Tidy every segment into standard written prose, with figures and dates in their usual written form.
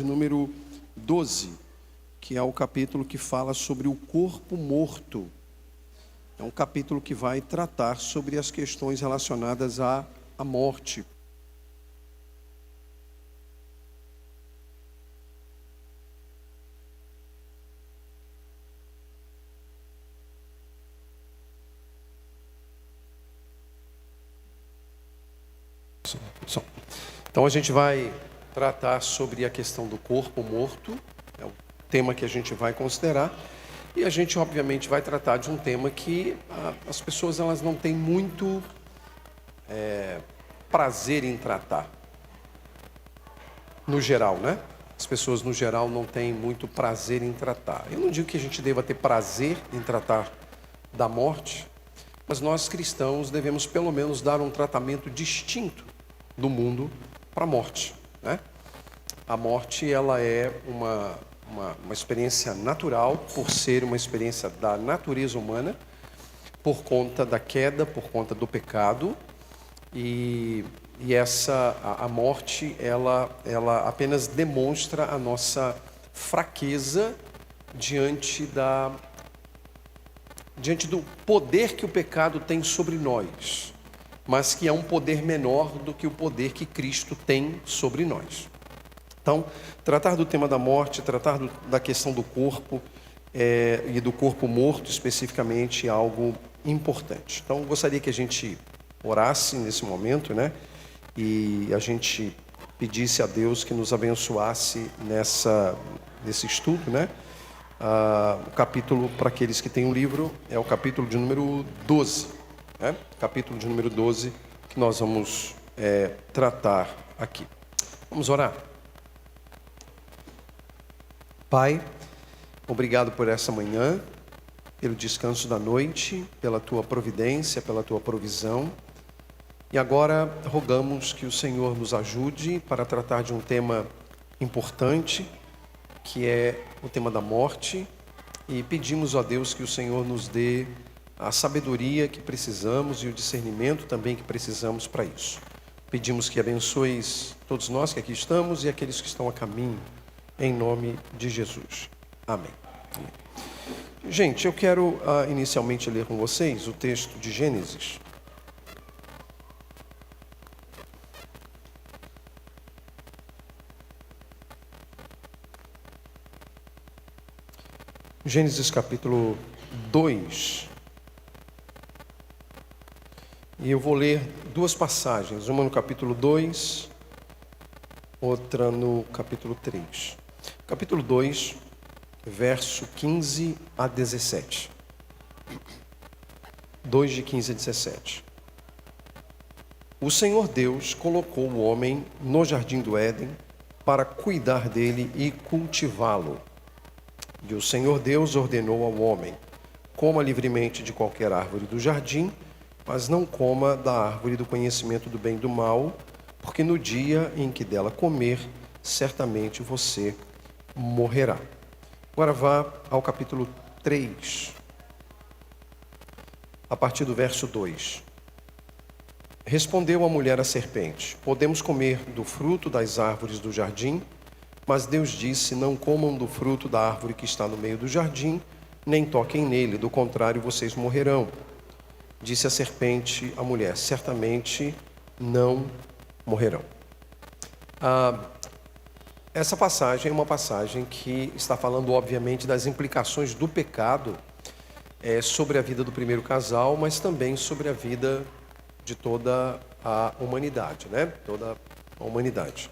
de número 12, que é o capítulo que fala sobre o corpo morto. É um capítulo que vai tratar sobre as questões relacionadas à morte. Então a gente vai tratar sobre a questão do corpo morto, é o tema que a gente vai considerar, e a gente obviamente vai tratar de um tema que as pessoas elas não têm muito prazer em tratar, no geral, né? As pessoas no geral não têm muito prazer em tratar. Eu não digo que a gente deva ter prazer em tratar da morte, mas nós cristãos devemos pelo menos dar um tratamento distinto do mundo para a morte, né? A morte ela é uma experiência natural, por ser uma experiência da natureza humana, por conta da queda, por conta do pecado, e a morte ela apenas demonstra a nossa fraqueza diante do poder que o pecado tem sobre nós, mas que é um poder menor do que o poder que Cristo tem sobre nós. Então, tratar do tema da morte, tratar da questão do corpo e do corpo morto especificamente é algo importante. Então, eu gostaria que a gente orasse nesse momento, né? E a gente pedisse a Deus que nos abençoasse nesse estudo, né? O capítulo, para aqueles que têm um livro, é o capítulo de número 12. Né? Capítulo de número 12 que nós vamos tratar aqui. Vamos orar? Pai, obrigado por essa manhã, pelo descanso da noite, pela Tua providência, pela Tua provisão. E agora rogamos que o Senhor nos ajude para tratar de um tema importante, que é o tema da morte. E pedimos a Deus que o Senhor nos dê a sabedoria que precisamos e o discernimento também que precisamos para isso. Pedimos que abençoes todos nós que aqui estamos e aqueles que estão a caminho, em nome de Jesus. Amém. Amém. Gente, eu quero inicialmente ler com vocês o texto de Gênesis. Gênesis capítulo 2. E eu vou ler duas passagens, uma no capítulo 2, outra no capítulo 3. Capítulo 2, verso 15 a 17. 2 de 15 a 17. O Senhor Deus colocou o homem no jardim do Éden para cuidar dele e cultivá-lo. E o Senhor Deus ordenou ao homem: coma livremente de qualquer árvore do jardim, mas não coma da árvore do conhecimento do bem e do mal, porque no dia em que dela comer, certamente você morrerá. Agora vá ao capítulo 3, a partir do verso 2. Respondeu a mulher à serpente: podemos comer do fruto das árvores do jardim, mas Deus disse: não comam do fruto da árvore que está no meio do jardim, nem toquem nele, do contrário vocês morrerão. Disse a serpente à mulher: certamente não morrerão. Essa passagem é uma passagem que está falando, obviamente, das implicações do pecado sobre a vida do primeiro casal, mas também sobre a vida de toda a humanidade, né? Toda a humanidade.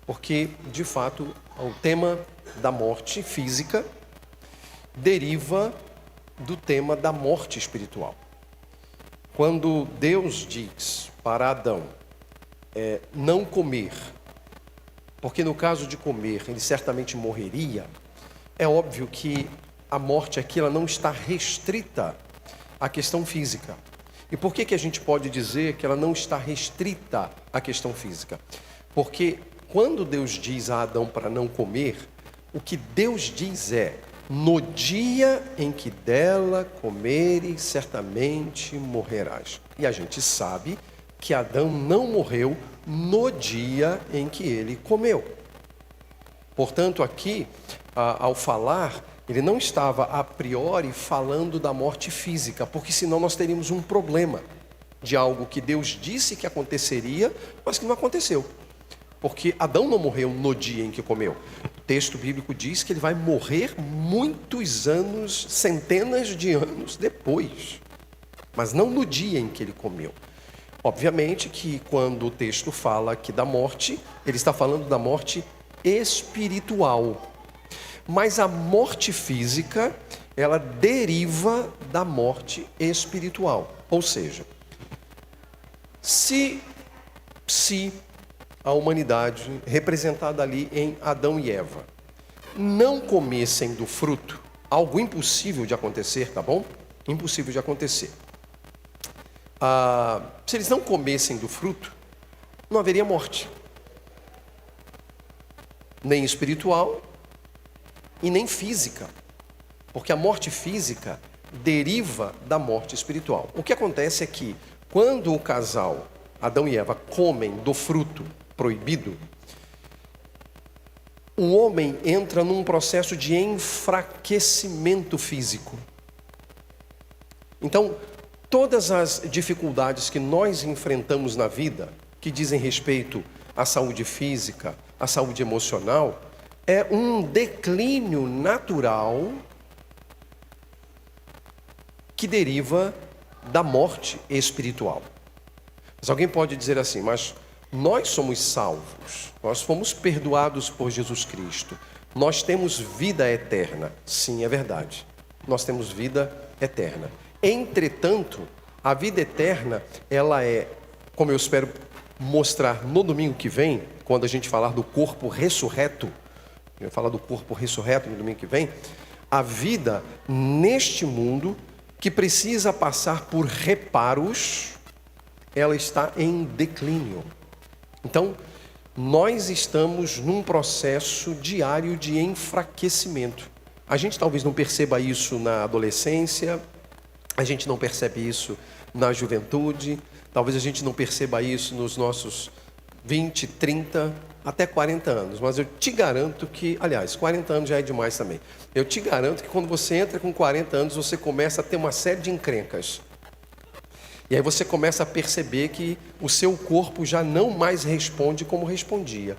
Porque, de fato, o tema da morte física deriva do tema da morte espiritual. Quando Deus diz para Adão não comer, porque no caso de comer ele certamente morreria, é óbvio que a morte aqui ela não está restrita à questão física. E por que a gente pode dizer que ela não está restrita à questão física? Porque quando Deus diz a Adão para não comer, o que Deus diz é: no dia em que dela comeres, certamente morrerás. E a gente sabe que Adão não morreu no dia em que ele comeu. Portanto, aqui, ao falar, ele não estava a priori falando da morte física, porque senão nós teríamos um problema de algo que Deus disse que aconteceria, mas que não aconteceu. Porque Adão não morreu no dia em que comeu. O texto bíblico diz que ele vai morrer muitos anos, centenas de anos depois, mas não no dia em que ele comeu. Obviamente que quando o texto fala aqui da morte, ele está falando da morte espiritual. Mas a morte física, ela deriva da morte espiritual. Ou seja, se a humanidade, representada ali em Adão e Eva, não comessem do fruto, algo impossível de acontecer, tá bom? Impossível de acontecer. Se eles não comessem do fruto, não haveria morte. Nem espiritual e nem física. Porque a morte física deriva da morte espiritual. O que acontece é que, quando o casal, Adão e Eva, comem do fruto proibido, o homem entra num processo de enfraquecimento físico. Então, todas as dificuldades que nós enfrentamos na vida, que dizem respeito à saúde física, à saúde emocional, é um declínio natural que deriva da morte espiritual. Mas alguém pode dizer assim, mas nós somos salvos, nós fomos perdoados por Jesus Cristo, nós temos vida eterna. Sim, é verdade, nós temos vida eterna. Entretanto, a vida eterna, ela é, como eu espero mostrar no domingo que vem, quando a gente falar do corpo ressurreto, eu vou falar do corpo ressurreto no domingo que vem, a vida neste mundo, que precisa passar por reparos, ela está em declínio. Então, nós estamos num processo diário de enfraquecimento. A gente talvez não perceba isso na adolescência, a gente não percebe isso na juventude, talvez a gente não perceba isso nos nossos 20, 30, até 40 anos. Mas eu te garanto que, aliás, 40 anos já é demais também. Eu te garanto que quando você entra com 40 anos, você começa a ter uma série de encrencas. E aí você começa a perceber que o seu corpo já não mais responde como respondia.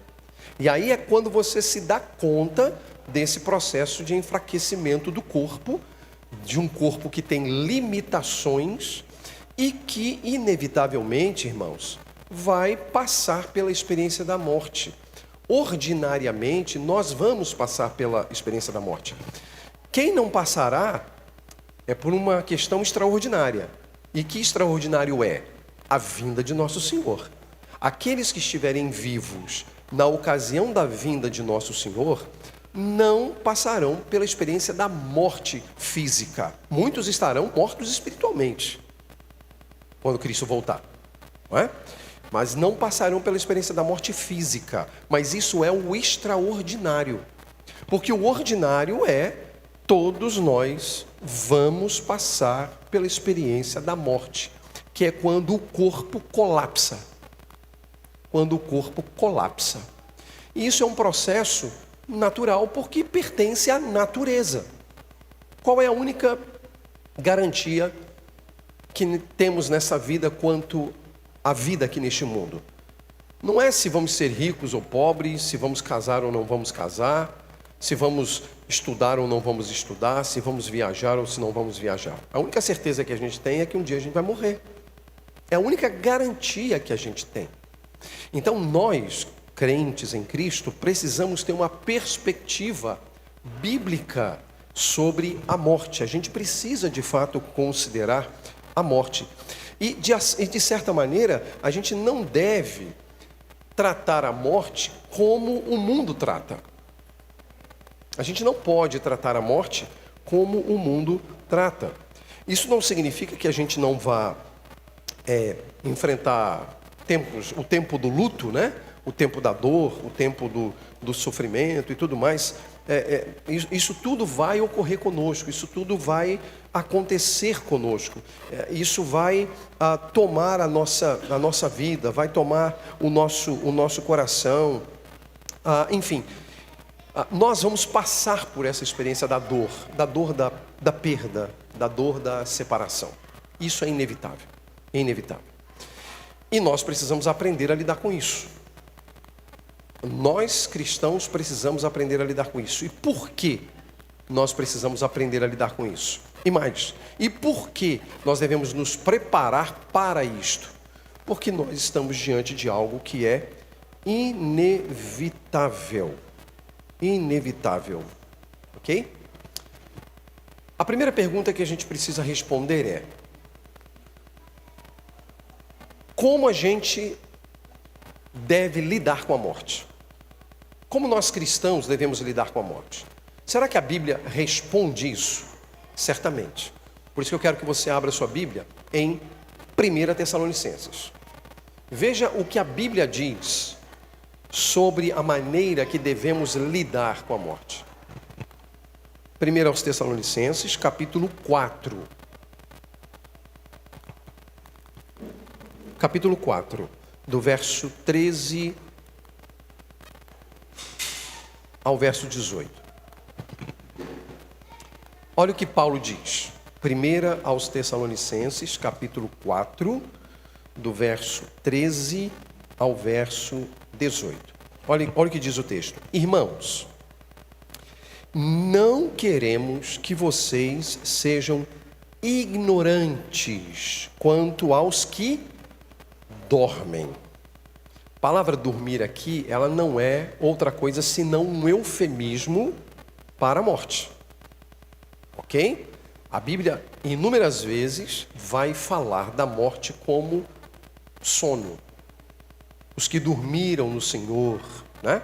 E aí é quando você se dá conta desse processo de enfraquecimento do corpo, de um corpo que tem limitações e que, inevitavelmente, irmãos, vai passar pela experiência da morte. Ordinariamente, nós vamos passar pela experiência da morte. Quem não passará é por uma questão extraordinária. E que extraordinário é? A vinda de nosso Senhor. Aqueles que estiverem vivos na ocasião da vinda de nosso Senhor não passarão pela experiência da morte física. Muitos estarão mortos espiritualmente quando Cristo voltar, não é? Mas não passarão pela experiência da morte física. Mas isso é o extraordinário. Porque o ordinário é todos nós vamos passar pela experiência da morte, que é quando o corpo colapsa. Quando o corpo colapsa. E isso é um processo natural porque pertence à natureza. Qual é a única garantia que temos nessa vida quanto à vida aqui neste mundo? Não é se vamos ser ricos ou pobres, se vamos casar ou não vamos casar, se vamos estudar ou não vamos estudar, se vamos viajar ou se não vamos viajar. A única certeza que a gente tem é que um dia a gente vai morrer. É a única garantia que a gente tem. Então nós, crentes em Cristo, precisamos ter uma perspectiva bíblica sobre a morte. A gente precisa de fato considerar a morte. E de certa maneira, a gente não deve tratar a morte como o mundo trata. A gente não pode tratar a morte como o mundo trata. Isso não significa que a gente não vá enfrentar o tempo do luto, né? O tempo da dor, o tempo do sofrimento e tudo mais. Isso tudo vai ocorrer conosco, isso tudo vai acontecer conosco. Isso vai tomar a nossa vida, vai tomar o nosso coração. Enfim, Nós vamos passar por essa experiência da dor da perda, da dor da separação. Isso é inevitável, é inevitável. E nós precisamos aprender a lidar com isso. Nós, cristãos, precisamos aprender a lidar com isso. E por que nós precisamos aprender a lidar com isso? E mais, e por que nós devemos nos preparar para isto? Porque nós estamos diante de algo que é inevitável. Inevitável. Ok? A primeira pergunta que a gente precisa responder é: como a gente deve lidar com a morte? Como nós cristãos devemos lidar com a morte? Será que a Bíblia responde isso? Certamente. Por isso que eu quero que você abra sua Bíblia em 1 Tessalonicenses. Veja o que a Bíblia diz sobre a maneira que devemos lidar com a morte. 1 aos Tessalonicenses, capítulo 4. Capítulo 4, do verso 13 ao verso 18. Olha o que Paulo diz. 1 aos Tessalonicenses, capítulo 4, do verso 13 ao verso 18. Olha o que diz o texto. Irmãos, não queremos que vocês sejam ignorantes quanto aos que dormem. A palavra dormir aqui, ela não é outra coisa senão um eufemismo para a morte. Ok? A Bíblia, inúmeras vezes, vai falar da morte como sono. Os que dormiram no Senhor, né?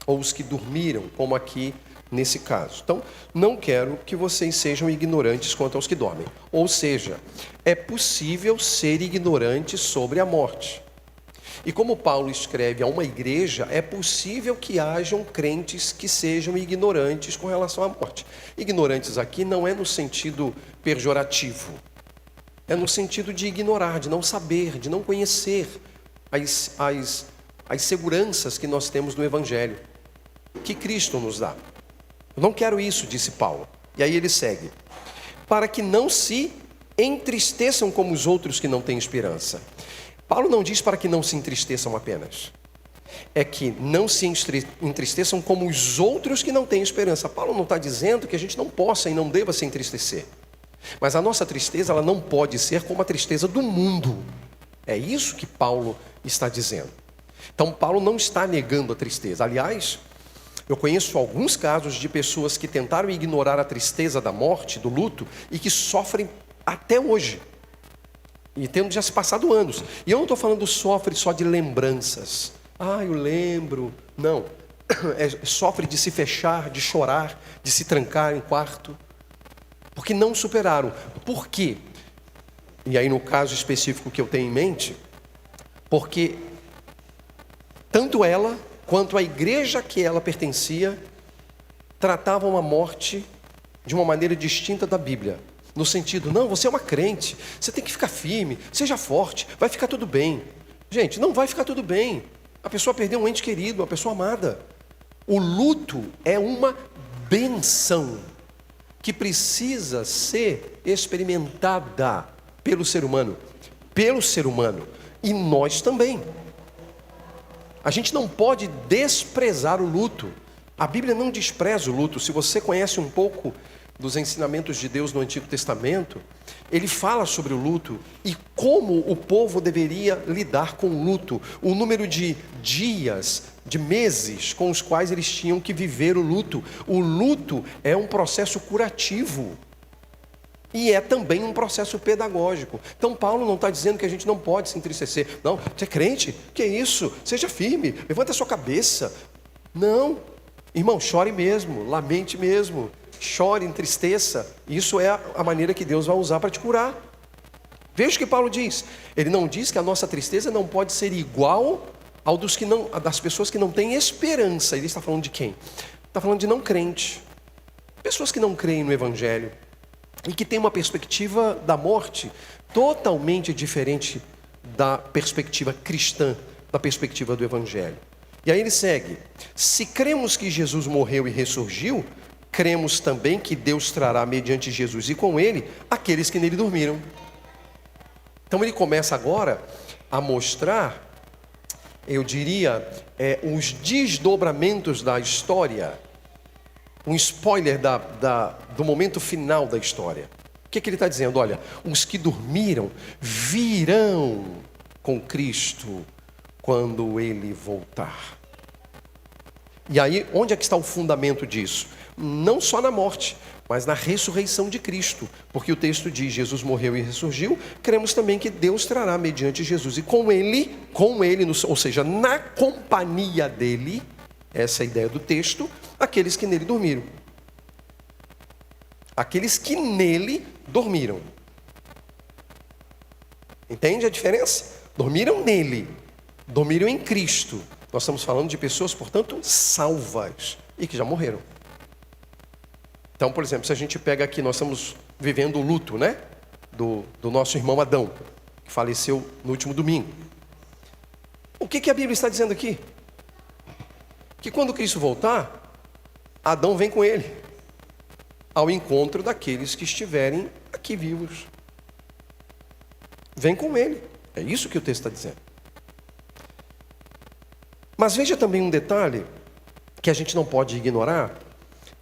Ou os que dormiram, como aqui nesse caso. Então, não quero que vocês sejam ignorantes quanto aos que dormem. Ou seja, é possível ser ignorante sobre a morte. E como Paulo escreve a uma igreja, é possível que hajam crentes que sejam ignorantes com relação à morte. Ignorantes aqui não é no sentido pejorativo. É no sentido de ignorar, de não saber, de não conhecer as seguranças que nós temos no Evangelho, que Cristo nos dá. Eu não quero isso, disse Paulo. E aí ele segue. Para que não se entristeçam como os outros que não têm esperança. Paulo não diz para que não se entristeçam apenas. É que não se entristeçam como os outros que não têm esperança. Paulo não está dizendo que a gente não possa e não deva se entristecer. Mas a nossa tristeza, ela não pode ser como a tristeza do mundo. É isso que Paulo está dizendo. Então Paulo não está negando a tristeza. Aliás, eu conheço alguns casos de pessoas que tentaram ignorar a tristeza da morte, do luto, e que sofrem até hoje. E tendo já se passado anos. E eu não estou falando sofre só de lembranças. Eu lembro. Não. Sofre de se fechar, de chorar, de se trancar em quarto. Porque não superaram. Por quê? E aí no caso específico que eu tenho em mente, porque tanto ela quanto a igreja que ela pertencia tratavam a morte de uma maneira distinta da Bíblia. No sentido, não, você é uma crente, você tem que ficar firme, seja forte, vai ficar tudo bem. Gente, não vai ficar tudo bem. A pessoa perdeu um ente querido, uma pessoa amada. O luto é uma benção que precisa ser experimentada pelo ser humano. E nós também. A gente não pode desprezar o luto. A Bíblia não despreza o luto. Se você conhece um pouco dos ensinamentos de Deus no Antigo Testamento, ele fala sobre o luto e como o povo deveria lidar com o luto, o número de dias, de meses com os quais eles tinham que viver o luto. O luto é um processo curativo e é também um processo pedagógico. Então Paulo não está dizendo que a gente não pode se entristecer. Não, você é crente? Que é isso? Seja firme, levanta a sua cabeça. Não, irmão, chore mesmo, lamente mesmo. Chore, entristeça. Isso é a maneira que Deus vai usar para te curar. Veja o que Paulo diz. Ele não diz que a nossa tristeza não pode ser igual ao das pessoas que não têm esperança. Ele está falando de quem? Está falando de não crente. Pessoas que não creem no Evangelho e que têm uma perspectiva da morte totalmente diferente da perspectiva cristã, da perspectiva do Evangelho. E aí ele segue: se cremos que Jesus morreu e ressurgiu, cremos também que Deus trará mediante Jesus e com ele aqueles que nele dormiram. Então ele começa agora a mostrar, eu diria, os desdobramentos da história, um spoiler do momento final da história. O que ele está dizendo? Olha, os que dormiram virão com Cristo quando ele voltar. E aí, onde é que está o fundamento disso? Não só na morte, mas na ressurreição de Cristo. Porque o texto diz: Jesus morreu e ressurgiu. Cremos também que Deus trará mediante Jesus e com ele, ou seja, na companhia dele, essa é a ideia do texto, aqueles que nele dormiram. Aqueles que nele dormiram. Entende a diferença? Dormiram nele, dormiram em Cristo. Nós estamos falando de pessoas, portanto, salvas e que já morreram. Então, por exemplo, se a gente pega aqui, nós estamos vivendo o luto, né? Do nosso irmão Adão, que faleceu no último domingo. O que a Bíblia está dizendo aqui? Que quando Cristo voltar, Adão vem com ele ao encontro daqueles que estiverem aqui vivos. Vem com ele. É isso que o texto está dizendo. Mas veja também um detalhe que a gente não pode ignorar,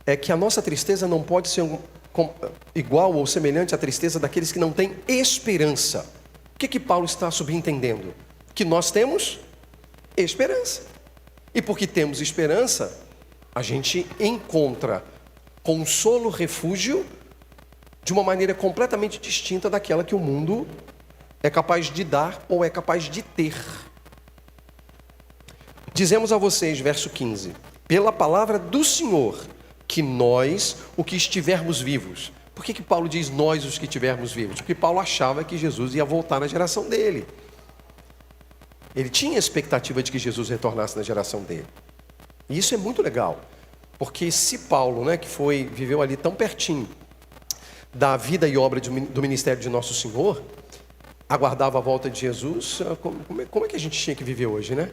é que a nossa tristeza não pode ser igual ou semelhante à tristeza daqueles que não têm esperança. O que Paulo está subentendendo? Que nós temos esperança. E porque temos esperança, a gente encontra consolo, refúgio, de uma maneira completamente distinta daquela que o mundo é capaz de dar ou é capaz de ter. Dizemos a vocês, verso 15, pela palavra do Senhor, que nós, o que estivermos vivos. Por que Paulo diz nós, os que estivermos vivos? Porque Paulo achava que Jesus ia voltar na geração dele. Ele tinha a expectativa de que Jesus retornasse na geração dele. E isso é muito legal. Porque se Paulo, né, que viveu ali tão pertinho da vida e obra do ministério de Nosso Senhor, aguardava a volta de Jesus, como é que a gente tinha que viver hoje, né?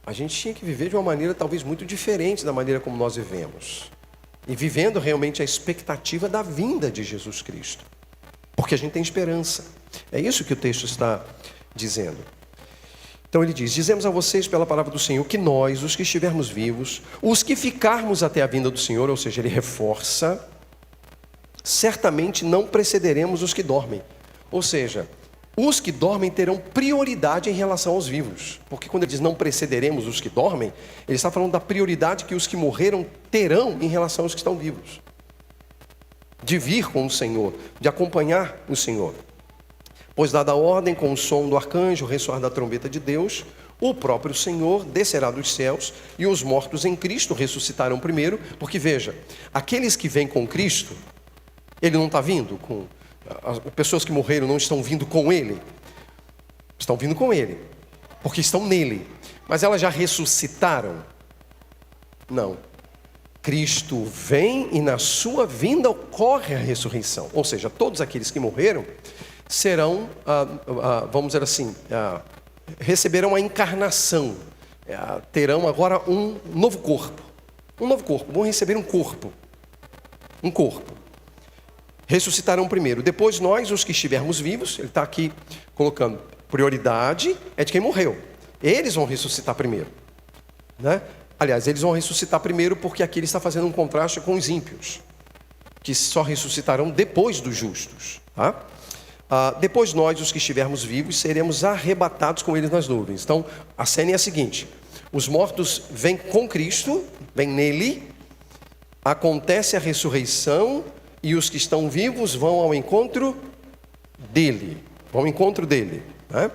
A gente tinha que viver de uma maneira talvez muito diferente da maneira como nós vivemos. E vivendo realmente a expectativa da vinda de Jesus Cristo. Porque a gente tem esperança. É isso que o texto está dizendo. Então ele diz: dizemos a vocês pela palavra do Senhor que nós, os que estivermos vivos, os que ficarmos até a vinda do Senhor, ou seja, ele reforça, certamente não precederemos os que dormem. Ou seja, os que dormem terão prioridade em relação aos vivos. Porque quando ele diz não precederemos os que dormem, ele está falando da prioridade que os que morreram terão em relação aos que estão vivos. De vir com o Senhor, de acompanhar o Senhor. Pois dada a ordem com o som do arcanjo, o ressoar da trombeta de Deus, o próprio Senhor descerá dos céus e os mortos em Cristo ressuscitarão primeiro. Porque veja, aqueles que vêm com Cristo, ele não está vindo com... As pessoas que morreram não estão vindo com ele. Estão vindo com ele, porque estão nele. Mas elas já ressuscitaram? Não. Cristo vem e na sua vinda ocorre a ressurreição. Ou seja, todos aqueles que morreram serão, vamos dizer assim, receberão a encarnação, terão agora um novo corpo. Um novo corpo, vão receber um corpo. Um corpo. Ressuscitarão primeiro. Depois nós, os que estivermos vivos, ele está aqui colocando, prioridade é de quem morreu. Eles vão ressuscitar primeiro. Né? Aliás, eles vão ressuscitar primeiro porque aqui ele está fazendo um contraste com os ímpios, que só ressuscitarão depois dos justos. Tá? Depois nós, os que estivermos vivos, seremos arrebatados com eles nas nuvens. Então, a cena é a seguinte: os mortos vêm com Cristo, vêm nele, acontece a ressurreição e os que estão vivos vão ao encontro dele. Vão ao encontro dele. Né?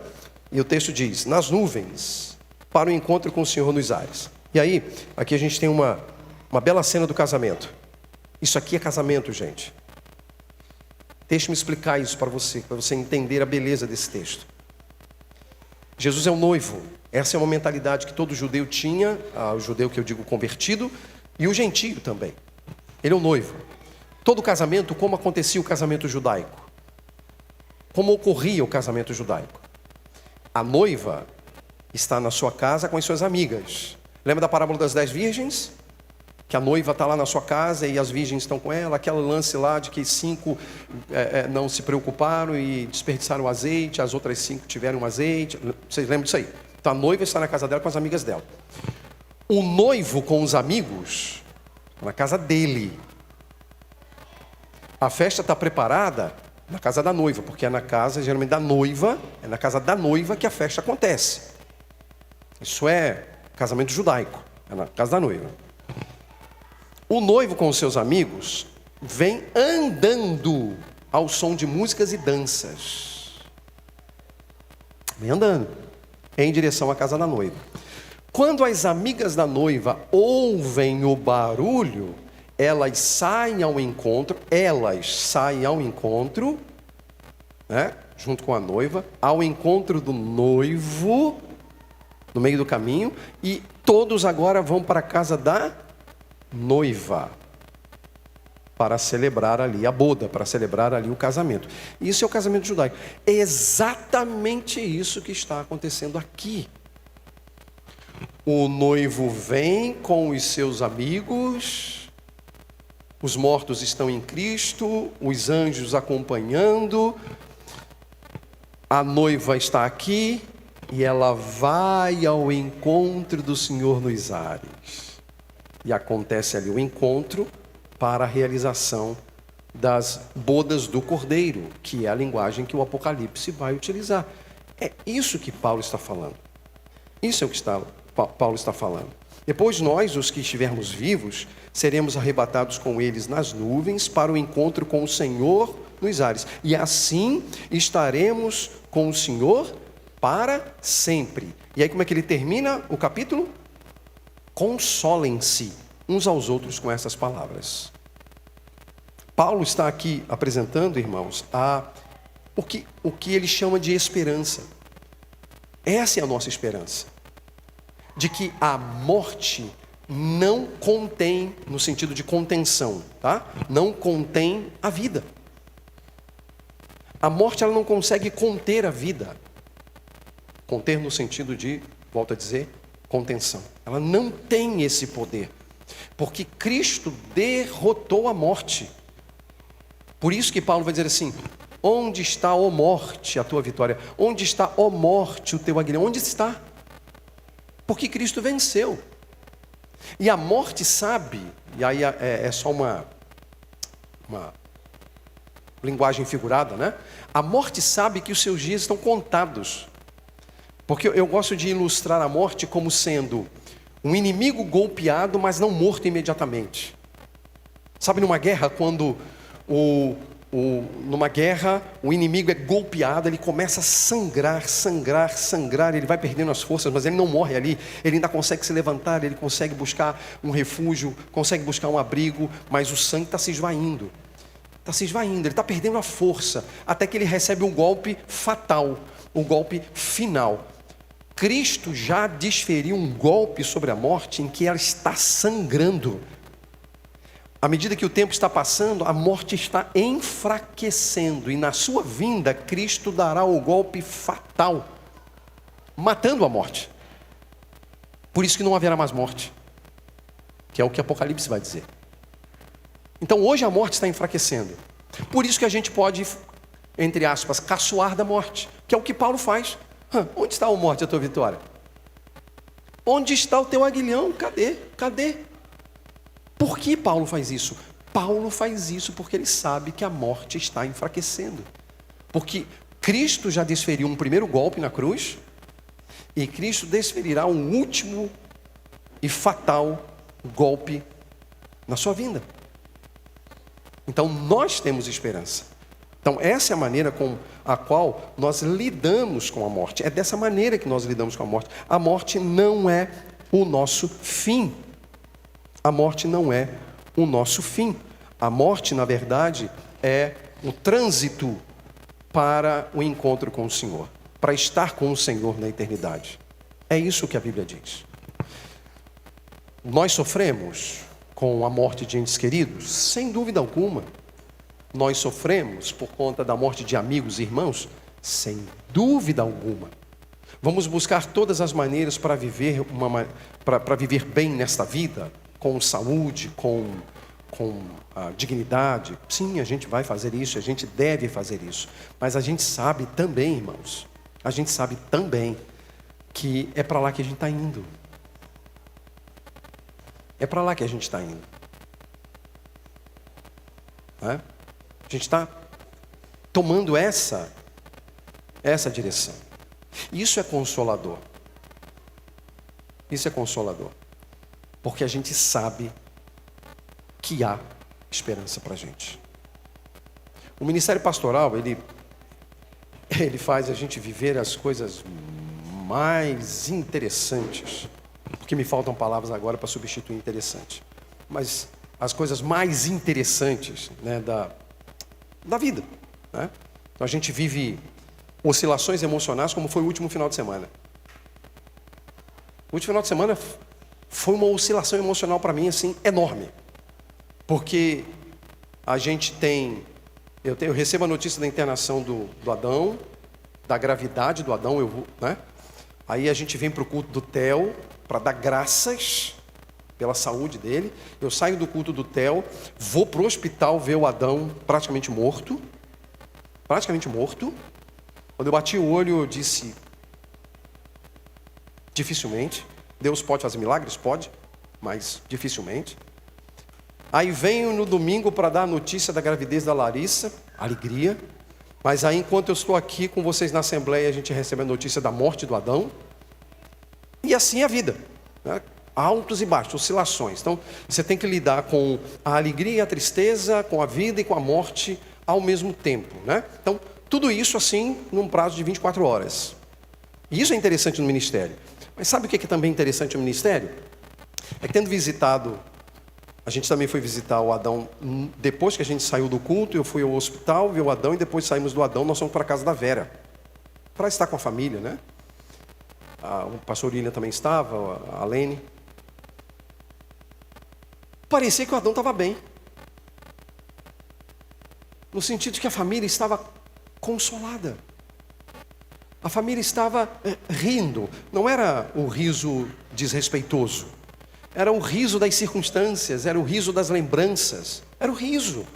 E o texto diz, nas nuvens, para o encontro com o Senhor nos ares. E aí, aqui a gente tem uma bela cena do casamento. Isso aqui é casamento, gente. Deixe-me explicar isso para você entender a beleza desse texto. Jesus é o noivo. Essa é uma mentalidade que todo judeu tinha, o judeu que eu digo convertido, e o gentio também. Ele é o noivo. Todo casamento, como acontecia o casamento judaico? Como ocorria o casamento judaico? A noiva está na sua casa com as suas amigas. Lembra da parábola das 10 virgens? Que a noiva está lá na sua casa e as virgens estão com ela. Aquele lance lá de que 5 não se preocuparam e desperdiçaram o azeite, as outras 5 tiveram azeite. Vocês lembram disso aí? Então a noiva está na casa dela com as amigas dela. O noivo com os amigos, na casa dele. A festa está preparada na casa da noiva, porque é na casa, geralmente, da noiva, é na casa da noiva que a festa acontece. Isso é casamento judaico, é na casa da noiva. O noivo com os seus amigos vem andando ao som de músicas e danças. Vem andando em direção à casa da noiva. Quando as amigas da noiva ouvem o barulho, elas saem ao encontro, né, junto com a noiva, ao encontro do noivo, no meio do caminho, e todos agora vão para a casa da noiva, para celebrar ali a boda, para celebrar ali o casamento. Isso é o casamento judaico. É exatamente isso que está acontecendo aqui. O noivo vem com os seus amigos, os mortos estão em Cristo, os anjos acompanhando, a noiva está aqui e ela vai ao encontro do Senhor nos ares. E acontece ali o encontro para a realização das bodas do Cordeiro, que é a linguagem que o Apocalipse vai utilizar. É isso que Paulo está falando. Isso é o que Paulo está falando. Depois nós, os que estivermos vivos, seremos arrebatados com eles nas nuvens para o encontro com o Senhor nos ares. E assim estaremos com o Senhor para sempre. E aí como é que ele termina o capítulo? Consolem-se uns aos outros com essas palavras. Paulo está aqui apresentando, irmãos, o que ele chama de esperança. Essa é a nossa esperança. De que a morte não contém, no sentido de contenção, tá? Não contém a vida. A morte, ela não consegue conter a vida. Conter no sentido de, volto a dizer, contenção. Ela não tem esse poder. Porque Cristo derrotou a morte. Por isso que Paulo vai dizer assim: onde está, ó morte, a tua vitória? Onde está, ó morte, o teu aguilhão? Onde está? Porque Cristo venceu. E a morte sabe, e aí é só uma linguagem figurada, né? A morte sabe que os seus dias estão contados. Porque eu gosto de ilustrar a morte como sendo um inimigo golpeado, mas não morto imediatamente. Sabe, numa guerra, quando numa guerra o inimigo é golpeado, ele começa a sangrar, ele vai perdendo as forças, mas ele não morre ali, ele ainda consegue se levantar, ele consegue buscar um refúgio, consegue buscar um abrigo, mas o sangue está se esvaindo, ele está perdendo a força, até que ele recebe um golpe fatal, um golpe final. Cristo já desferiu um golpe sobre a morte em que ela está sangrando. À medida que o tempo está passando, a morte está enfraquecendo. E na sua vinda, Cristo dará o golpe fatal, matando a morte. Por isso que não haverá mais morte, que é o que Apocalipse vai dizer. Então hoje a morte está enfraquecendo. Por isso que a gente pode, entre aspas, caçoar da morte, que é o que Paulo faz. Onde está a morte, a tua vitória? Onde está o teu aguilhão? Cadê? Por que Paulo faz isso? Paulo faz isso porque ele sabe que a morte está enfraquecendo. Porque Cristo já desferiu um primeiro golpe na cruz, e Cristo desferirá um último e fatal golpe na sua vinda. Então nós temos esperança. Então essa é a maneira com a qual nós lidamos com a morte. É dessa maneira que nós lidamos com a morte. A morte não é o nosso fim. A morte não é o nosso fim. A morte, na verdade, é o trânsito para o encontro com o Senhor, para estar com o Senhor na eternidade. É isso que a Bíblia diz. Nós sofremos com a morte de entes queridos? Sem dúvida alguma. Nós sofremos por conta da morte de amigos e irmãos? Sem dúvida alguma. Vamos buscar todas as maneiras para viver, para viver bem nesta vida, com saúde, com dignidade. Sim, a gente vai fazer isso, a gente deve fazer isso. Mas a gente sabe também, irmãos, a gente sabe também que é para lá que a gente está indo. É para lá que a gente está indo. A gente está tomando essa direção. Isso é consolador. Isso é consolador. Porque a gente sabe que há esperança para a gente. O ministério pastoral, ele faz a gente viver as coisas mais interessantes. Porque me faltam palavras agora para substituir interessante. Mas as coisas mais interessantes, né, da vida. Né? Então a gente vive oscilações emocionais como foi o último final de semana. O último final de semana foi uma oscilação emocional para mim assim enorme. Porque a gente eu recebo a notícia da internação do Adão, da gravidade do Adão, né? Aí a gente vem para o culto do Theo para dar graças pela saúde dele. Eu saio do culto do Theo, vou para o hospital ver o Adão praticamente morto. Quando eu bati o olho, eu disse, dificilmente. Deus pode fazer milagres? Pode, mas dificilmente. Aí venho no domingo para dar a notícia da gravidez da Larissa, alegria. Mas aí, enquanto eu estou aqui com vocês na Assembleia, a gente recebe a notícia da morte do Adão. E assim é a vida, né? Altos e baixos, oscilações. Então, você tem que lidar com a alegria e a tristeza, com a vida e com a morte ao mesmo tempo, né? Então, tudo isso assim, num prazo de 24 horas. E isso é interessante no ministério. Mas sabe o que é também interessante no ministério? É que tendo visitado, a gente também foi visitar o Adão, depois que a gente saiu do culto, eu fui ao hospital, vi o Adão, e depois saímos do Adão, nós fomos para a casa da Vera, para estar com a família, né? O pastor William também estava, a Lene. Parecia que o Adão estava bem. No sentido de que a família estava consolada. A família estava rindo. Não era o riso desrespeitoso. Era o riso das circunstâncias, era o riso das lembranças. Era o riso.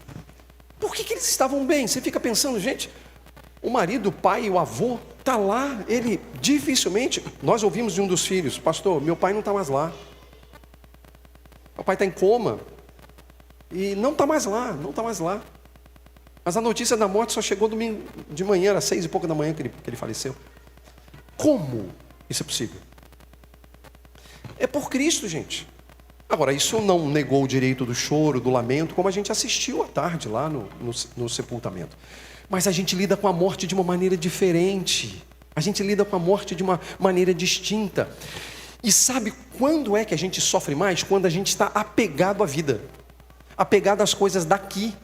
Por que eles estavam bem? Você fica pensando, gente, o marido, o pai, o avô, está lá. Ele dificilmente... Nós ouvimos de um dos filhos, pastor, meu pai não está mais lá. O pai está em coma. E não está mais lá, não está mais lá. Mas a notícia da morte só chegou domingo de manhã, era 6 e pouco da manhã que ele faleceu. Como isso é possível? É por Cristo, gente. Agora, isso não negou o direito do choro, do lamento, como a gente assistiu à tarde lá no sepultamento. Mas a gente lida com a morte de uma maneira diferente. A gente lida com a morte de uma maneira distinta. E sabe quando é que a gente sofre mais? Quando a gente está apegado à vida. Apegado às coisas daqui.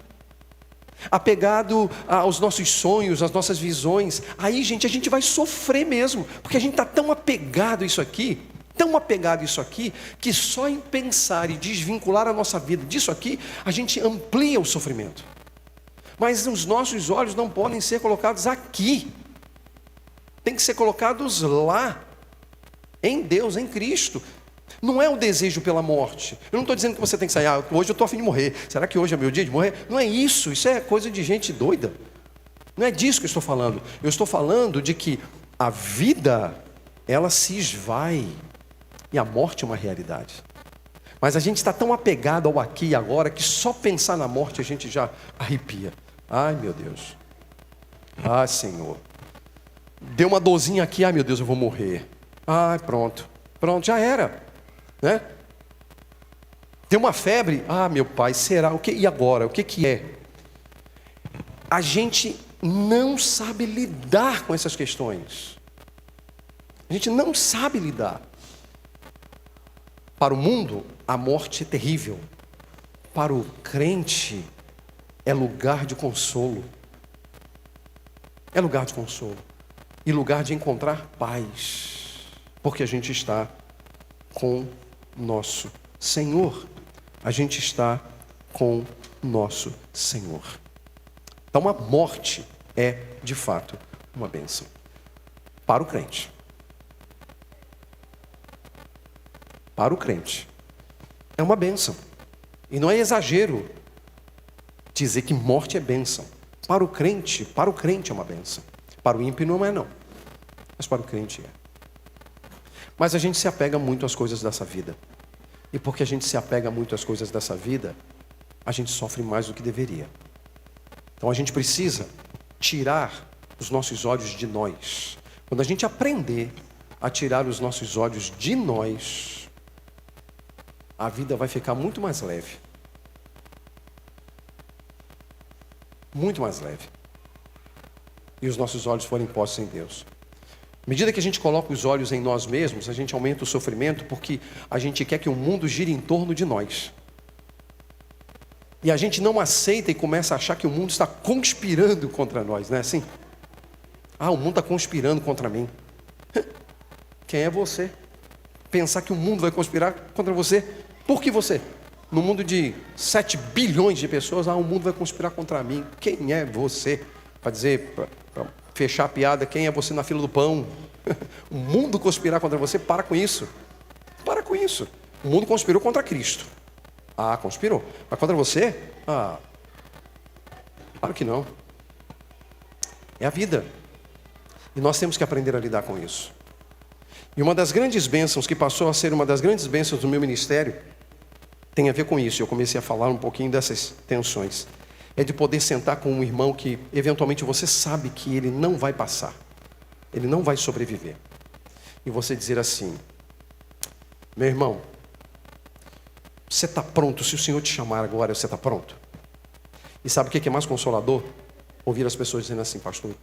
Apegado aos nossos sonhos, às nossas visões. Aí, gente, a gente vai sofrer mesmo. Porque a gente está tão apegado a isso aqui, que só em pensar e desvincular a nossa vida disso aqui, a gente amplia o sofrimento. Mas os nossos olhos não podem ser colocados aqui. Tem que ser colocados lá. Em Deus, em Cristo. Não é o desejo pela morte. Eu não estou dizendo que você tem que sair, hoje eu estou a fim de morrer. Será que hoje é meu dia de morrer? Não é isso, isso é coisa de gente doida. Não é disso que eu estou falando. Eu estou falando de que a vida, ela se esvai. E a morte é uma realidade. Mas a gente está tão apegado ao aqui e agora, que só pensar na morte a gente já arrepia. Ai, meu Deus. Ai, Senhor. Deu uma dorzinha aqui, ai, meu Deus, eu vou morrer. Ai, pronto, já era, né? Tem uma febre, ah, meu pai, será? E agora? O que é? A gente não sabe lidar com essas questões. A gente não sabe lidar. Para o mundo, a morte é terrível. Para o crente, é lugar de consolo. É lugar de consolo. E lugar de encontrar paz. Porque a gente está com nosso Senhor. A gente está com nosso Senhor. Então a morte é, de fato, uma bênção. Para o crente. para o crente, é uma bênção. E não é exagero dizer que morte é bênção. Para o crente é uma bênção. Para o ímpio não é não. Mas para o crente é. Mas a gente se apega muito às coisas dessa vida. E porque a gente se apega muito às coisas dessa vida, a gente sofre mais do que deveria. Então a gente precisa tirar os nossos olhos de nós. Quando a gente aprender a tirar os nossos olhos de nós, a vida vai ficar muito mais leve. Muito mais leve. E os nossos olhos forem postos em Deus. À medida que a gente coloca os olhos em nós mesmos, a gente aumenta o sofrimento porque a gente quer que o mundo gire em torno de nós. E a gente não aceita e começa a achar que o mundo está conspirando contra nós, não é assim? Ah, o mundo está conspirando contra mim. Quem é você? Pensar que o mundo vai conspirar contra você? Por que você? No mundo de 7 bilhões de pessoas, o mundo vai conspirar contra mim. Quem é você? Para dizer, para fechar a piada, quem é você na fila do pão? O mundo conspirar contra você? Para com isso. Para com isso. O mundo conspirou contra Cristo. Ah, conspirou. Mas contra você? Ah, claro que não. É a vida. E nós temos que aprender a lidar com isso. E uma das grandes bênçãos, que passou a ser uma das grandes bênçãos do meu ministério, tem a ver com isso. Eu comecei a falar um pouquinho dessas tensões. É de poder sentar com um irmão que, eventualmente, você sabe que ele não vai passar. Ele não vai sobreviver. E você dizer assim: meu irmão, você está pronto? Se o Senhor te chamar agora, você está pronto? E sabe o que é mais consolador? Ouvir as pessoas dizendo assim: pastor,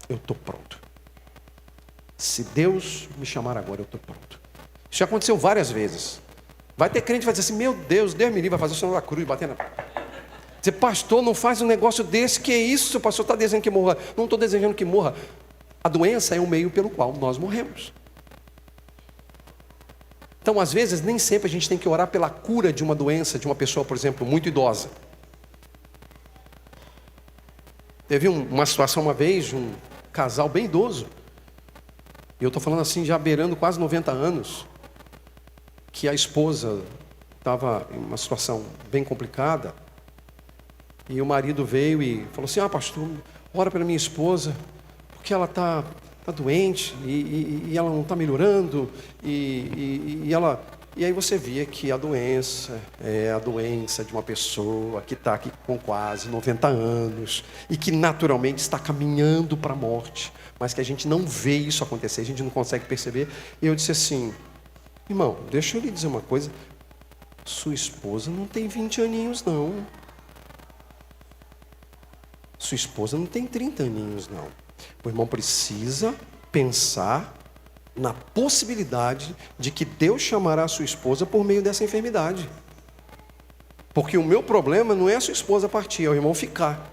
eu estou pronto. Se Deus me chamar agora, eu estou pronto. Isso já aconteceu várias vezes. Vai ter crente que vai dizer assim: meu Deus me livre, vai fazer o sinal da cruz, bater na... Dizer, pastor, não faz um negócio desse, que é isso? O pastor está desejando que morra. Não estou desejando que morra. A doença é o meio pelo qual nós morremos. Então, às vezes, nem sempre a gente tem que orar pela cura de uma doença, de uma pessoa, por exemplo, muito idosa. Teve uma situação uma vez, de um casal bem idoso, e eu estou falando assim, já beirando quase 90 anos, que a esposa estava em uma situação bem complicada, e o marido veio e falou assim: pastor, ora pela minha esposa, porque ela está doente, e ela não está melhorando, e aí você via que a doença é a doença de uma pessoa que está aqui com quase 90 anos, e que naturalmente está caminhando para a morte, mas que a gente não vê isso acontecer, a gente não consegue perceber. E eu disse assim: irmão, deixa eu lhe dizer uma coisa, sua esposa não tem 20 aninhos não, sua esposa não tem 30 aninhos não. O irmão precisa pensar na possibilidade de que Deus chamará a sua esposa por meio dessa enfermidade. Porque o meu problema não é a sua esposa partir, é o irmão ficar.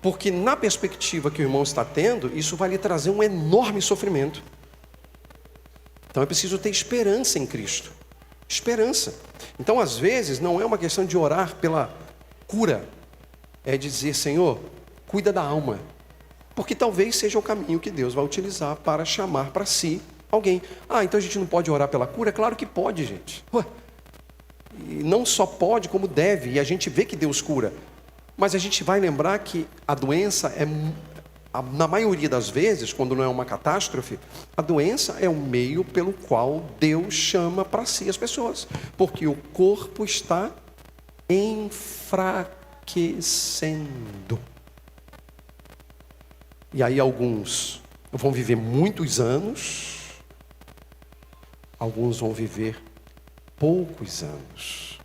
Porque na perspectiva que o irmão está tendo, isso vai lhe trazer um enorme sofrimento. Então é preciso ter esperança em Cristo. Esperança. Então, às vezes, não é uma questão de orar pela cura. É dizer: Senhor, cuida da alma. Porque talvez seja o caminho que Deus vai utilizar para chamar para si alguém. Então a gente não pode orar pela cura? Claro que pode, gente. E não só pode, como deve. E a gente vê que Deus cura. Mas a gente vai lembrar que a doença na maioria das vezes, quando não é uma catástrofe, a doença é o meio pelo qual Deus chama para si as pessoas. Porque o corpo está enfraquecendo. E aí alguns vão viver muitos anos, alguns vão viver poucos anos.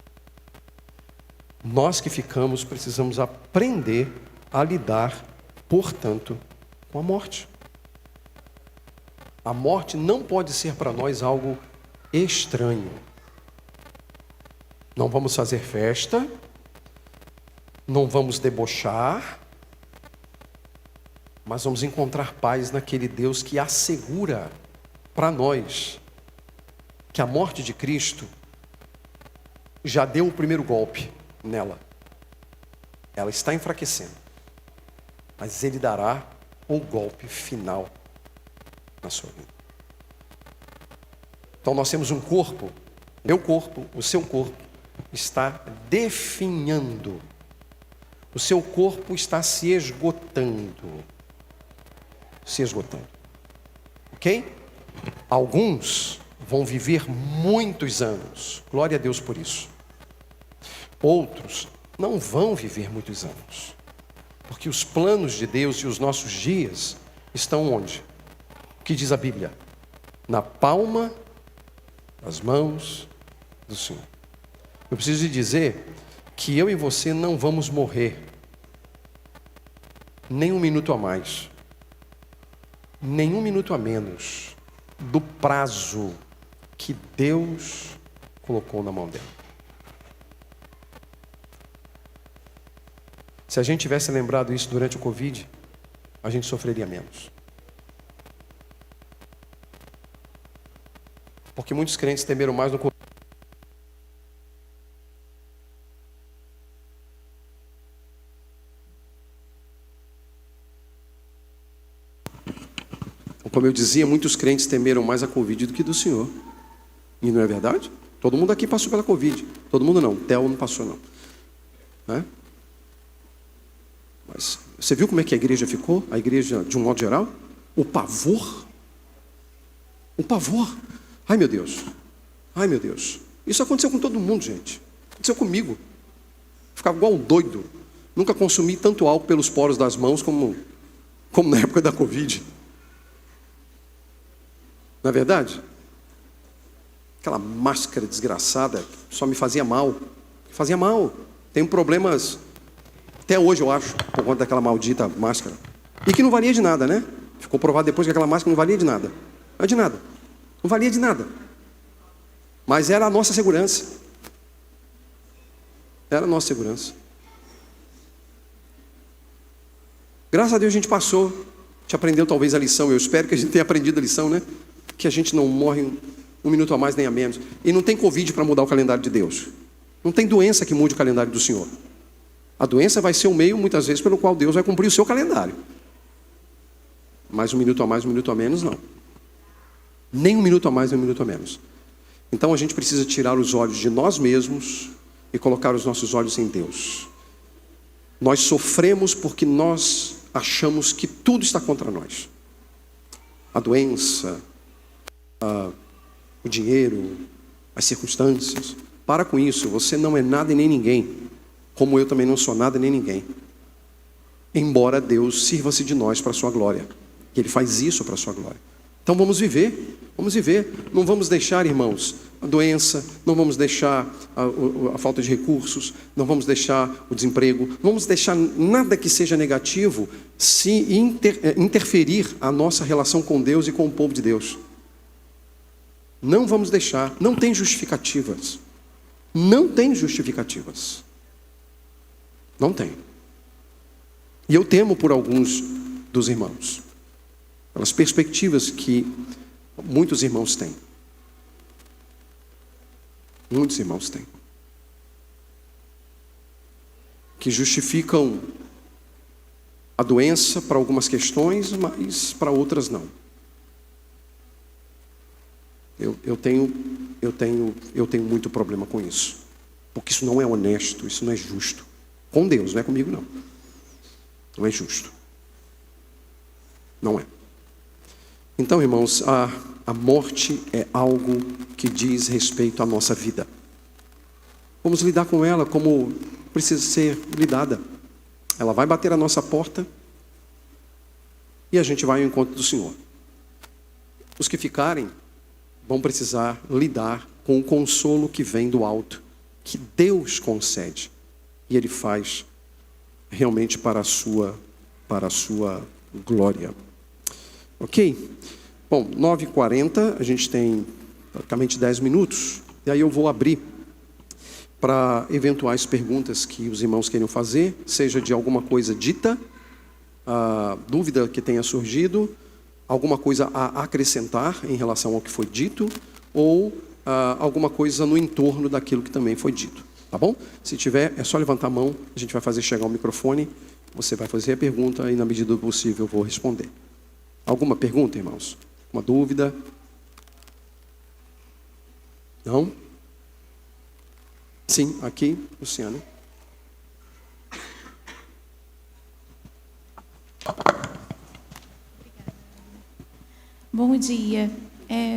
Nós que ficamos precisamos aprender a lidar, portanto, com a morte. A morte não pode ser para nós algo estranho. Não vamos fazer festa, não vamos debochar, mas vamos encontrar paz naquele Deus que assegura para nós que a morte de Cristo já deu o primeiro golpe nela. Ela está enfraquecendo, mas Ele dará o golpe final na sua vida. Então nós temos um corpo, meu corpo, o seu corpo está definhando. O seu corpo está se esgotando. Se esgotando. Ok? Alguns vão viver muitos anos. Glória a Deus por isso. Outros não vão viver muitos anos. Porque os planos de Deus e os nossos dias estão onde? O que diz a Bíblia? Na palma das mãos do Senhor. Eu preciso lhe dizer que eu e você não vamos morrer nem um minuto a mais, nem um minuto a menos do prazo que Deus colocou na mão dela. Se a gente tivesse lembrado isso durante o Covid, a gente sofreria menos. Porque muitos crentes temeram mais no Covid. Como eu dizia, muitos crentes temeram mais a Covid do que do Senhor. E não é verdade? Todo mundo aqui passou pela Covid. Todo mundo não. Theo não passou não. Né? Mas você viu como é que a igreja ficou? A igreja, de um modo geral? O pavor. O pavor. Ai, meu Deus. Ai, meu Deus. Isso aconteceu com todo mundo, gente. Aconteceu comigo. Ficava igual um doido. Nunca consumi tanto álcool pelos poros das mãos como na época da Covid. Não é verdade? Aquela máscara desgraçada só me fazia mal. Fazia mal. Tenho problemas até hoje, eu acho, por conta daquela maldita máscara. E que não valia de nada, né? Ficou provado depois que aquela máscara não valia de nada. Não é de nada. Não valia de nada. Mas era a nossa segurança. Era a nossa segurança. Graças a Deus a gente passou. A gente aprendeu talvez a lição. Eu espero que a gente tenha aprendido a lição, né? Que a gente não morre um minuto a mais nem a menos. E não tem Covid para mudar o calendário de Deus. Não tem doença que mude o calendário do Senhor. A doença vai ser o meio, muitas vezes, pelo qual Deus vai cumprir o seu calendário. Mas um minuto a mais, um minuto a menos, não. Nem um minuto a mais, nem um minuto a menos. Então a gente precisa tirar os olhos de nós mesmos e colocar os nossos olhos em Deus. Nós sofremos porque nós achamos que tudo está contra nós. A doença, o dinheiro, as circunstâncias. Para com isso, você não é nada e nem ninguém, como eu também não sou nada e nem ninguém. Embora Deus sirva-se de nós para a sua glória. E Ele faz isso para a sua glória. Então vamos viver, não vamos deixar, irmãos, a doença, não vamos deixar a falta de recursos, não vamos deixar o desemprego, não vamos deixar nada que seja negativo se interferir a nossa relação com Deus e com o povo de Deus. Não vamos deixar, não tem justificativas. Não tem justificativas. Não tem. E eu temo por alguns dos irmãos, pelas perspectivas que muitos irmãos têm. Muitos irmãos têm. Que justificam a doença para algumas questões, mas para outras não. Eu tenho muito problema com isso. Porque isso não é honesto, isso não é justo. Com Deus, não é comigo não. Não é justo. Não é. Então, irmãos, a morte é algo que diz respeito à nossa vida. Vamos lidar com ela como precisa ser lidada. Ela vai bater a nossa porta e a gente vai ao encontro do Senhor. Os que ficarem vão precisar lidar com o consolo que vem do alto, que Deus concede. E Ele faz realmente para a sua glória. Ok? Bom, 9h40, a gente tem praticamente 10 minutos. E aí eu vou abrir para eventuais perguntas que os irmãos queiram fazer, seja de alguma coisa dita, dúvida que tenha surgido, alguma coisa a acrescentar em relação ao que foi dito, ou alguma coisa no entorno daquilo que também foi dito. Tá bom? Se tiver, é só levantar a mão, a gente vai fazer chegar o microfone, você vai fazer a pergunta e na medida do possível eu vou responder. Alguma pergunta, irmãos? Uma dúvida? Não? Sim, aqui, Luciano. Bom dia.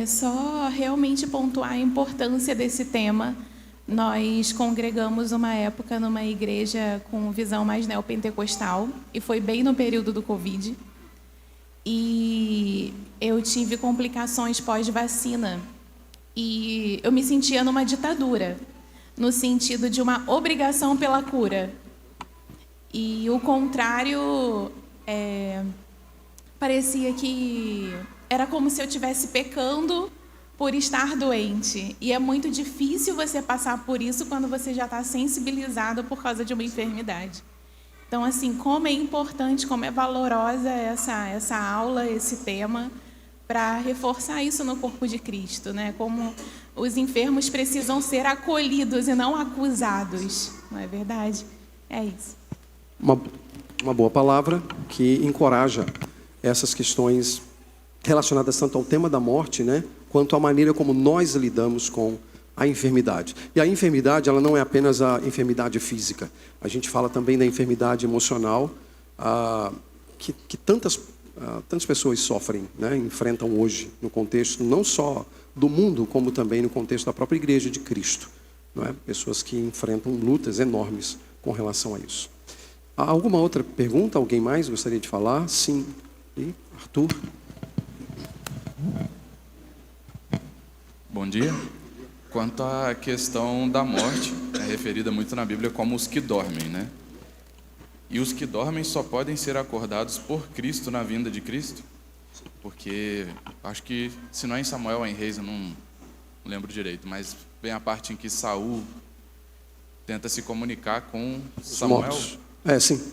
Só realmente pontuar a importância desse tema. Nós congregamos uma época numa igreja com visão mais neopentecostal e foi bem no período do Covid. E eu tive complicações pós-vacina e eu me sentia numa ditadura, no sentido de uma obrigação pela cura. E o contrário, parecia que era como se eu estivesse pecando por estar doente. E é muito difícil você passar por isso quando você já está sensibilizado por causa de uma enfermidade. Então, assim, como é importante, como é valorosa essa aula, esse tema, para reforçar isso no corpo de Cristo, né? Como os enfermos precisam ser acolhidos e não acusados, não é verdade? É isso. Uma boa palavra que encoraja essas questões relacionadas tanto ao tema da morte, né, quanto à maneira como nós lidamos com a enfermidade. E a enfermidade, ela não é apenas a enfermidade física. A gente fala também da enfermidade emocional, que tantas pessoas sofrem, né, enfrentam hoje, no contexto não só do mundo, como também no contexto da própria Igreja de Cristo. Não é? Pessoas que enfrentam lutas enormes com relação a isso. Há alguma outra pergunta? Alguém mais gostaria de falar? Sim. E Arthur? Bom dia. Quanto à questão da morte, é referida muito na Bíblia como os que dormem, né? E os que dormem só podem ser acordados por Cristo na vinda de Cristo? Porque acho que, se não é em Samuel ou em Reis, eu não lembro direito, mas vem a parte em que Saul tenta se comunicar com Samuel. Sim.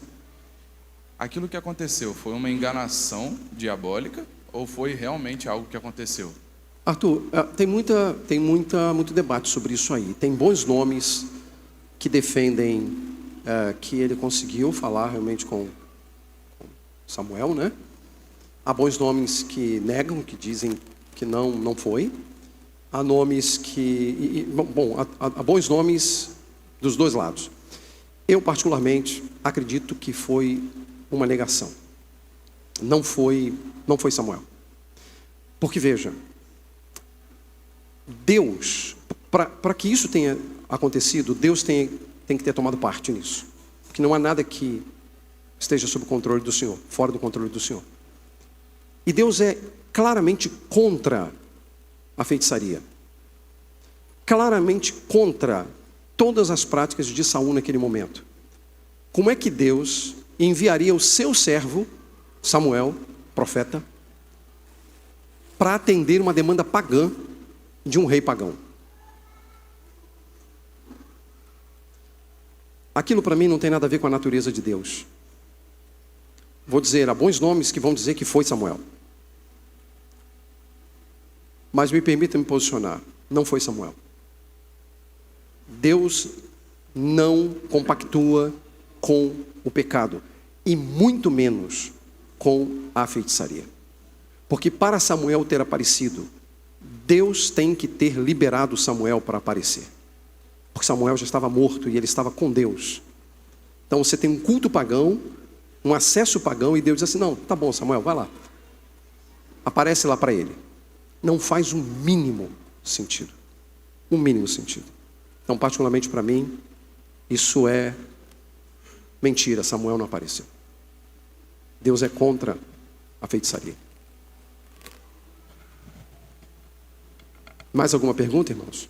Aquilo que aconteceu foi uma enganação diabólica ou foi realmente algo que aconteceu? Arthur, tem muito debate sobre isso aí. Tem bons nomes que defendem que ele conseguiu falar realmente com Samuel, né? Há bons nomes que negam, que dizem que não foi. Há nomes que... há bons nomes dos dois lados. Eu, particularmente, acredito que foi uma negação. Não foi Samuel. Porque, veja, Deus, para que isso tenha acontecido, Deus tem que ter tomado parte nisso. Porque não há nada que esteja sob o controle do Senhor, fora do controle do Senhor. E Deus é claramente contra a feitiçaria. Claramente contra todas as práticas de Saul naquele momento. Como é que Deus enviaria o seu servo, Samuel, profeta, para atender uma demanda pagã de um rei pagão? Aquilo para mim não tem nada a ver com a natureza de Deus. Vou dizer, há bons nomes que vão dizer que foi Samuel. Mas me permita me posicionar, não foi Samuel. Deus não compactua com o pecado, e muito menos com a feitiçaria. Porque para Samuel ter aparecido, Deus tem que ter liberado Samuel para aparecer. Porque Samuel já estava morto e ele estava com Deus. Então você tem um culto pagão, um acesso pagão, e Deus diz assim, não, tá bom Samuel, vai lá. Aparece lá para ele. Não faz o mínimo sentido. O mínimo sentido. Então, particularmente para mim, isso é mentira, Samuel não apareceu. Deus é contra a feitiçaria. Mais alguma pergunta, irmãos?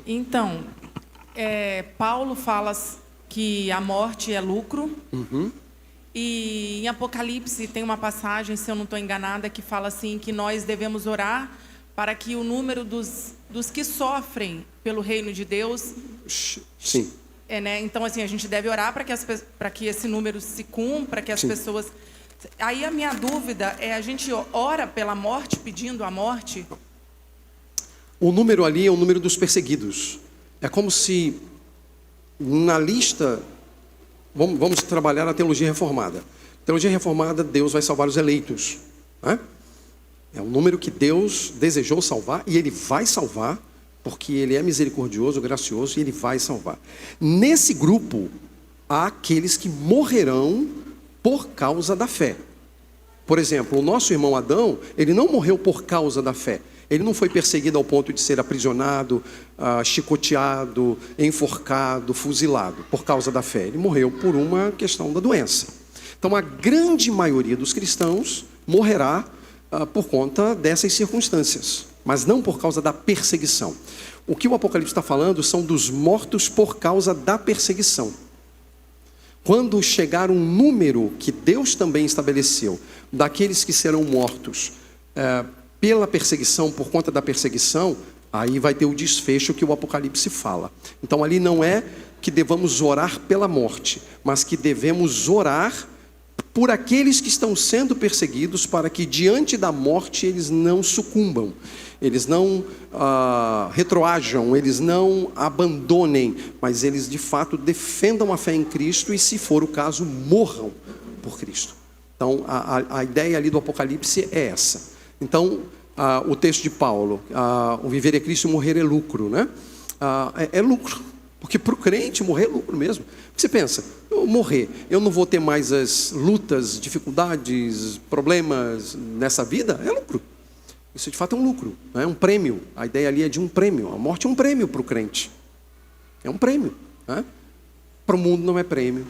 Então, Paulo fala que a morte é lucro. E em Apocalipse tem uma passagem, se eu não estou enganada, que fala assim, que nós devemos orar para que o número dos que sofrem pelo reino de Deus... Sim. Né? Então, assim, a gente deve orar para que esse número se cumpra, que as pessoas... Aí a minha dúvida é, a gente ora pela morte, pedindo a morte? O número ali é o número dos perseguidos. É como se na lista Vamos trabalhar a teologia reformada. Teologia reformada, Deus vai salvar os eleitos, né? É um número que Deus desejou salvar e Ele vai salvar, porque Ele é misericordioso, gracioso e Ele vai salvar. Nesse grupo, há aqueles que morrerão por causa da fé. Por exemplo, o nosso irmão Adão, ele não morreu por causa da fé. Ele não foi perseguido ao ponto de ser aprisionado, chicoteado, enforcado, fuzilado por causa da fé. Ele morreu por uma questão da doença. Então, a grande maioria dos cristãos morrerá por conta dessas circunstâncias, mas não por causa da perseguição. O que o Apocalipse está falando são dos mortos por causa da perseguição. Quando chegar um número que Deus também estabeleceu, daqueles que serão mortos pela perseguição, por conta da perseguição, aí vai ter o desfecho que o Apocalipse fala. Então ali não é que devamos orar pela morte, mas que devemos orar por aqueles que estão sendo perseguidos, para que diante da morte eles não sucumbam, eles não retroajam, eles não abandonem, mas eles de fato defendam a fé em Cristo e, se for o caso, morram por Cristo. Então a ideia ali do Apocalipse é essa. Então o texto de Paulo, o viver é Cristo e morrer é lucro, né? É lucro, porque para o crente morrer é lucro mesmo. Você pensa, eu morrer, eu não vou ter mais as lutas, dificuldades, problemas nessa vida? É lucro. Isso de fato é um lucro, é um prêmio. A ideia ali é de um prêmio. A morte é um prêmio para o crente. É um prêmio, né? Para o mundo não é prêmio.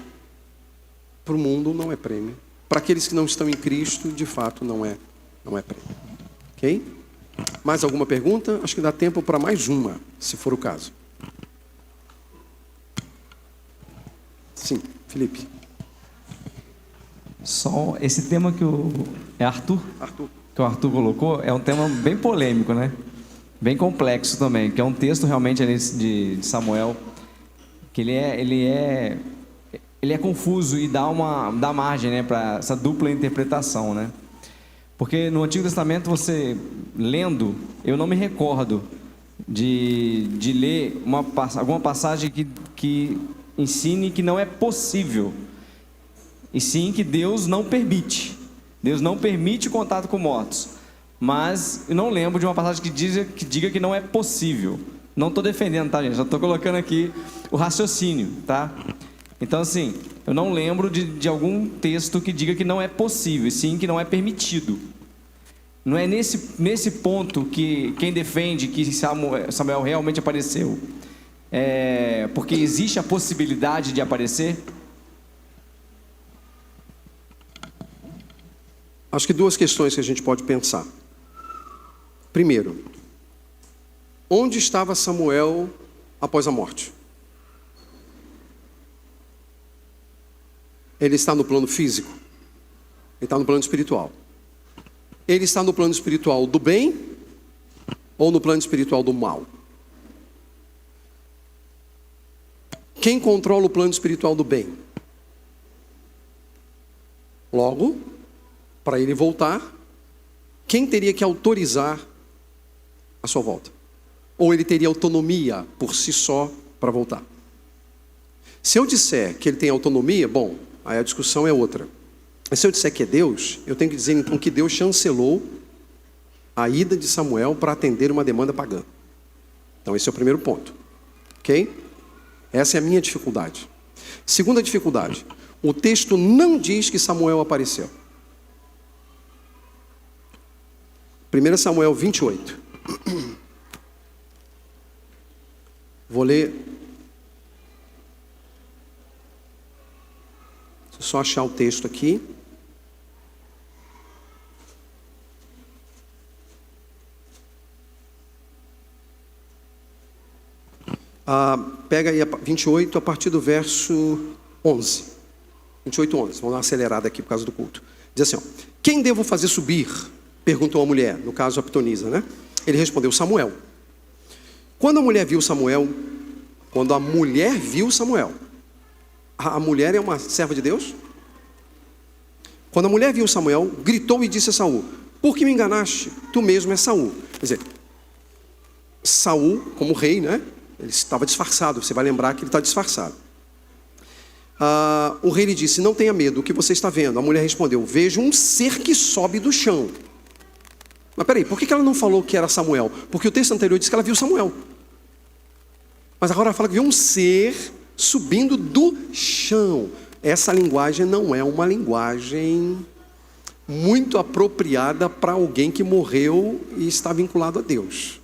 Para o mundo não é prêmio. Para aqueles que não estão em Cristo, de fato não é prêmio. Ok? Mais alguma pergunta? Acho que dá tempo para mais uma, se for o caso. Sim, Felipe. Só esse tema que é Arthur? Arthur. Que o Arthur colocou, é um tema bem polêmico, né? Bem complexo também, que é um texto realmente ali de Samuel, que ele é confuso e dá margem, né, para essa dupla interpretação, né? Porque no Antigo Testamento, você lendo, eu não me recordo de ler alguma passagem que ensine que não é possível, e sim que Deus não permite. Deus não permite o contato com mortos. Mas eu não lembro de uma passagem que diga que não é possível. Não estou defendendo, tá, gente? Só estou colocando aqui o raciocínio, tá? Então, assim, eu não lembro de algum texto que diga que não é possível, e sim que não é permitido. Não é nesse ponto que quem defende que Samuel realmente apareceu, porque existe a possibilidade de aparecer. Acho que duas questões que a gente pode pensar. Primeiro, onde estava Samuel após a morte? Ele está no plano físico? Ele está no plano espiritual? Ele está no plano espiritual do bem ou no plano espiritual do mal? Quem controla o plano espiritual do bem? Logo, para ele voltar, quem teria que autorizar a sua volta? Ou ele teria autonomia por si só para voltar? Se eu disser que ele tem autonomia, bom, aí a discussão é outra. Mas se eu disser que é Deus, eu tenho que dizer então que Deus chancelou a ida de Samuel para atender uma demanda pagã. Então esse é o primeiro ponto. Ok? Essa é a minha dificuldade. Segunda dificuldade, o texto não diz que Samuel apareceu. 1 Samuel 28. Vou ler. Deixa eu só achar o texto aqui. Pega aí 28 a partir do verso 11. 28, 11. Vamos dar uma acelerada aqui por causa do culto. Diz assim, ó, quem devo fazer subir? Perguntou a mulher, no caso a pitonisa, né? Ele respondeu, Samuel. Quando a mulher viu Samuel, a mulher é uma serva de Deus? Quando a mulher viu Samuel, gritou e disse a Saul, por que me enganaste? Tu mesmo és Saul. Quer dizer, Saul, como rei, né? Ele estava disfarçado, você vai lembrar que ele está disfarçado. o rei lhe disse: não tenha medo, o que você está vendo? A mulher respondeu: vejo um ser que sobe do chão. Mas peraí, por que ela não falou que era Samuel? Porque o texto anterior disse que ela viu Samuel. Mas agora ela fala que viu um ser subindo do chão. Essa linguagem não é uma linguagem muito apropriada para alguém que morreu e está vinculado a Deus.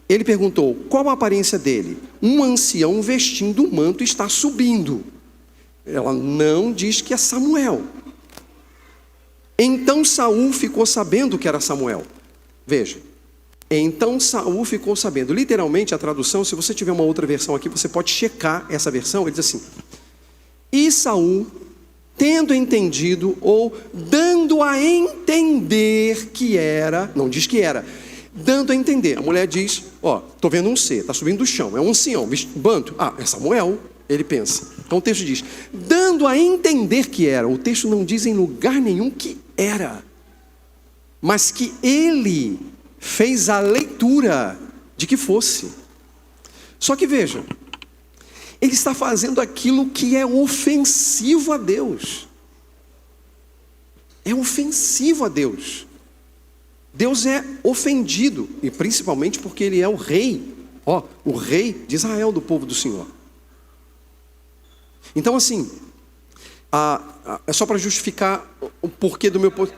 Ele perguntou: qual a aparência dele? Um ancião vestindo um manto está subindo. Ela não diz que é Samuel. Então Saul ficou sabendo que era Samuel. Veja, então Saul ficou sabendo. Literalmente a tradução, se você tiver uma outra versão aqui, você pode checar essa versão. Ele diz assim: e Saul, tendo entendido, ou dando a entender que era, não diz que era, dando a entender. A mulher diz: ó, estou vendo um ser, está subindo do chão, é um ancião, banto. Ah, é Samuel. Ele pensa. Então o texto diz: dando a entender que era. O texto não diz em lugar nenhum que era, mas que ele fez a leitura de que fosse. Só que veja, ele está fazendo aquilo que é ofensivo a Deus. É ofensivo a Deus. Deus é ofendido, e principalmente porque ele é o rei, o rei de Israel, do povo do Senhor. Então assim, é só para justificar o porquê do meu ponto.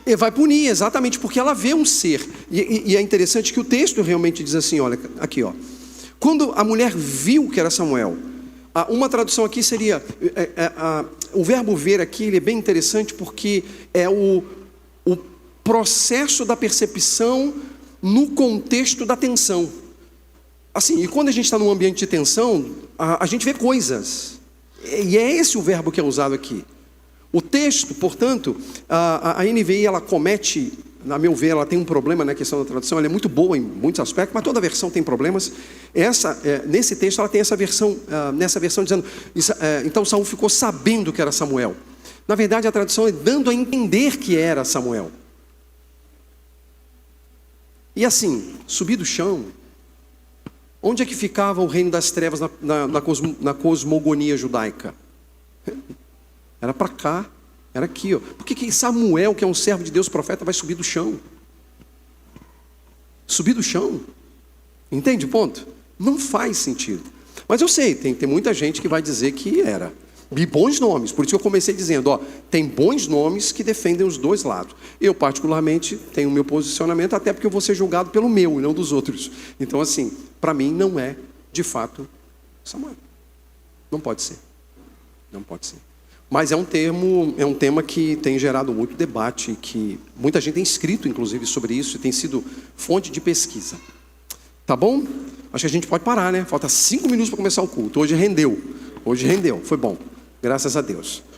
Ele vai punir, exatamente, porque ela vê um ser. E é interessante que o texto realmente diz assim, olha, aqui, ó. Quando a mulher viu que era Samuel, uma tradução aqui seria, o verbo ver aqui, ele é bem interessante porque é o processo da percepção no contexto da tensão. Assim, e quando a gente está num ambiente de tensão, a gente vê coisas. E é esse o verbo que é usado aqui. O texto, portanto, a NVI, ela comete, a meu ver, ela tem um problema na questão da tradução. Ela é muito boa em muitos aspectos, mas toda versão tem problemas. Nesse texto, ela tem essa versão, nessa versão dizendo, então Saul ficou sabendo que era Samuel. Na verdade, a tradução é dando a entender que era Samuel. E assim, subir do chão, onde é que ficava o reino das trevas na cosmogonia judaica? Era para cá, era aqui, ó. Por que Samuel, que é um servo de Deus, profeta, vai subir do chão? Subir do chão? Entende o ponto? Não faz sentido. Mas eu sei, tem muita gente que vai dizer que era. E bons nomes, por isso que eu comecei dizendo, ó, tem bons nomes que defendem os dois lados. Eu, particularmente, tenho o meu posicionamento, até porque eu vou ser julgado pelo meu e não dos outros. Então, assim, para mim não é, de fato, Samuel. Não pode ser. Não pode ser. Mas é um tema que tem gerado muito debate, que muita gente tem escrito, inclusive, sobre isso, e tem sido fonte de pesquisa. Tá bom? Acho que a gente pode parar, né? Falta 5 minutos para começar o culto. Hoje rendeu, foi bom. Graças a Deus.